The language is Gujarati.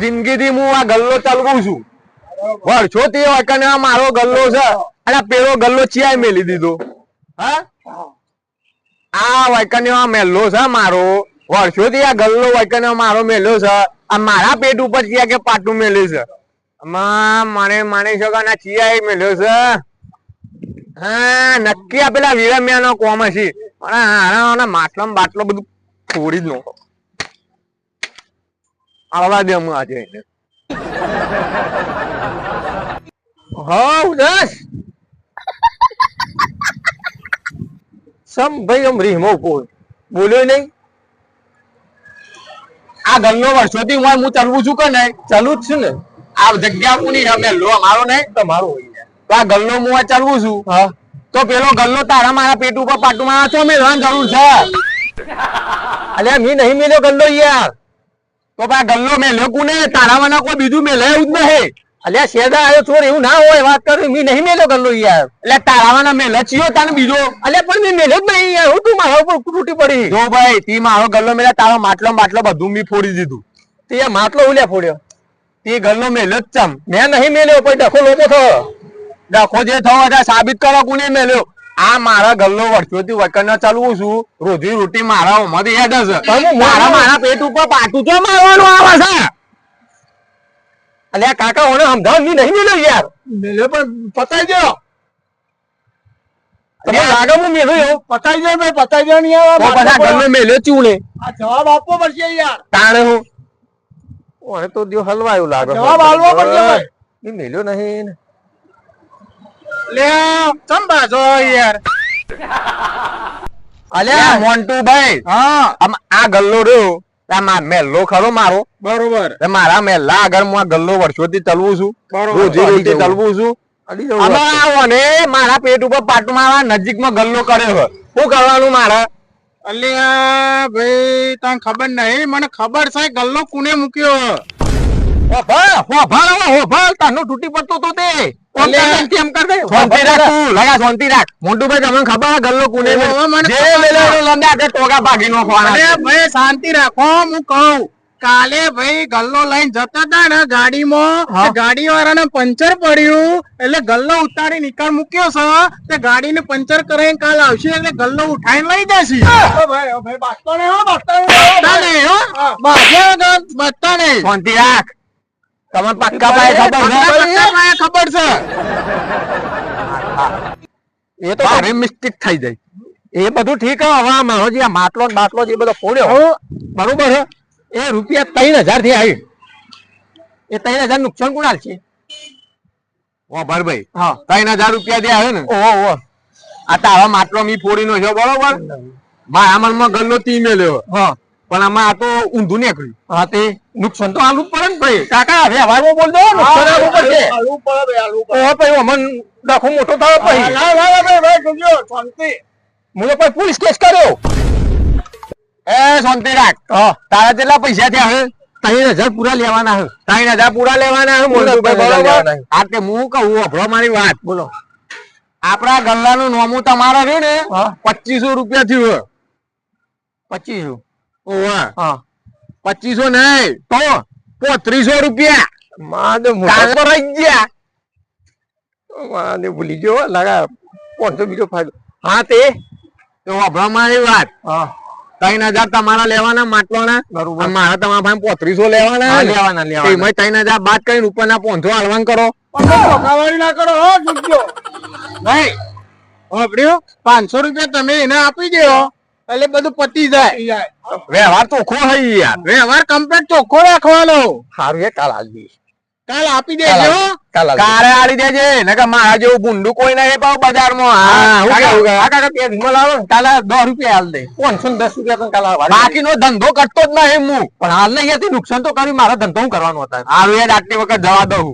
જિંદગીથી હું આ ગલ્લો ચલવું છું વર્ષોથી વકને મારો ગલ્લો છે અને પેલો ગલ્લો ચિયાય મેલી દીધો હા આ વકને મેલ્લો છે મારો વર્ષોથી આ ગલ્લો વકને મારો મેલ્યો છે આ મારા પેટ ઉપર ચિયા કે પાટું મેલ્યું છે મને માની શકો ના ચિયાય મેલ્યો છે હા નક્કી આ પેલા વિરમ્યા નો કોમ હશે માટલો બાટલો બધું છોડી જ નો આવવા દે હું આજે હા ઉદાસ સમ ભાઈ આમ રીમો બોલ્યો નહીં આ ગલ્લો વર્ષોથી હું ચાલવું છું કે નહીં ચાલુ જ છું ને આ જગ્યા કોની અમે લો અમારો નહીં તમારો હોય તો આ ગલ્લો હું ચાલવું છું હા તો પેલો ગલ્લો તારા મારા પેટ ઉપર પાટું મારા છો મેળવાની જરૂર છે અલ્યા મી નહીં મેલ્યો ગલ્લો યાર તો ભાઈ ગલ્લો મેલ્યો કોને તારા વાના કોઈ બીજું મેલે એવું જ નહીં અલ્યા શેદા આવ્યો ચોર એવું ના હોય વાત કરું મી નહીં મેલ્યો ગલ્લો યાર એટલે તારા વાના મેલે ચિયો તાને બીજો અલ્યા પણ મી મેલ્યો જ નહીં યાર હું તું મારા ઉપર તૂટી પડી જો ભાઈ તી મારો ગલ્લો મેલ્યા તારો માટલો બધું મી ફોડી દીધું તે માટલો ઉલ્યા ફોડ્યો તે ગલ્લો મેલ્યો જ ચમ મેં નહીં મેલ્યો પણ ડખો લોકો થયો ડખો જે થયો એટલે સાબિત કરો કોને મેલ્યો આ મારા ગલ્લો વર્ષોથી વકને ચાલવું છું રોજી રોટી મારા ઉમર યાદ છે મારા પેટ ઉપર પાટું તો મારવાનું આવે છે અલ્યા કાકા ઓને સમજાવ ની નહીં મેલ્યો યાર મેલ્યો પણ પતાઈ દો તમે લાગે હું મેલ્યો પતાઈ દો ભાઈ પતાઈ દો નહીં આવે બધા ગલ્લો મેલ્યો ચૂને આ જવાબ આપવો પડશે યાર તાણે હું ઓને તો દિયો હલવાયું લાગે જવાબ આલવો પડશે ભાઈ ની મેલ્યો નહીં લે ચંબા જો યાર અલ્યા મોન્ટુ ભાઈ હા આ ગલ્લો રહ્યો મેલ્લો ખરો મારો બરોબર મારા મેલ્લા આગળ હું આ ગલ્લો વર્ષોથી ચલવું છું રોજી રોટી ચલવું છું અને મારા પેટ ઉપર પાટું મારવા નજીકમાં ગલ્લો કર્યો શું કરવાનું મારે અલ્યા ભાઈ તને ખબર નહીં મને ખબર છે ગલ્લો કોને મૂક્યો તૂટી પડતો તો તે શાંતિ રાખ મોટું ભાઈ તમને ખબર ગલ્લો કોને ટોકા ભાગી નાખવાના ભાઈ શાંતિ રાખો હું કહું કાલે ભાઈ ગલ્લો લઈને જતા હતા ને ગાડીમાં ગાડી વાળાને પંચર પડ્યું એટલે ગલ્લો ઉતારી નીકળ મૂક્યો છે તે ગાડીને પંચર કરાવીને કાલ આવશે એટલે ગલ્લો ઉઠાઈને લઈ જશે શાંતિ રાખ તમને પક્કા ભાઈ ખબર છે એ તો મારે મિસ્ટેક થઈ જાય એ બધું ઠીક હવે મારો જે માટલો બાટલો જે બધો ફોડ્યો બરોબર છે એ રૂપિયા 3000 થી આવી એ 3000 નુકસાન કોણ છે ઓ ભાઈ હા 3000 રૂપિયા થી આવે ને ઓહો આ તારા માટલો મી ફોડી નો છે બરોબર મારા મનમાં ગલ્લો તી મેલ્યો હા પણ આમાં આ તો ઊંધું નીકળ્યું હા તે નુકસાન તો આલવું પડે ને ભાઈ કાકા વ્યવહારમાં બોલ દો નુકસાન આલવું પડશે ભાઈ અમન ડખો મોટો થયો ભાઈ મુલો ભાઈ પોલીસ કેસ કર્યો એ શાંતિ રાખ તારા જેટલા પૈસા થયા હે 3000 પૂરા લેવાના હે 3000 પૂરા લેવાના હે મોલભાઈ બરોબર આ તે હું કહું અભરો મારી વાત બોલો આપડા ગલ્લાનું નોમું તમારે રહ્યું ને 2500 રૂપિયા થયું 2500 ઓવા હા 2500 નહીં તો 3500 રૂપિયા માદે મોટો રહી ગયા માદે ભૂલી ગયો લગા 500 બીજો ફાયદો હા તે તો અભરો મારી વાત હા 3000 તમારા લેવાના માટલાના બરોબર મારા તમારા ભાઈ 3500 લેવાના એમાં 3000 બાદ કરીને ઉપરના 500 હાલવાન કરો ના કરો હો જોજો ભાઈ ઓબડ્યો 500 રૂપિયા તમે એને આપી દેવો એટલે બધું પતી જાય વ્યવહાર ચોખ્ખો હોય યાર વ્યવહાર કમ્પ્લીટ ચોખ્ખો રાખવાનો સારું એ કાલ આલવી કાલ આપી દેજો કાલે આલી દેજે નકર મારા જેવું ગુંડું કોઈ નહીં પાવ બજારમાં હા કાકા પેટમાં લાવો કાલે 10 રૂપિયા હાલ દે 510 રૂપિયા તો કાલે બાકીનો ધંધો કરતો જ નહીં હું પણ હાલ નહીં નુકસાન તો કરી મારા ધંધો હું કરવાનો હતા હારું યાર આટલી વખત જવા દઉં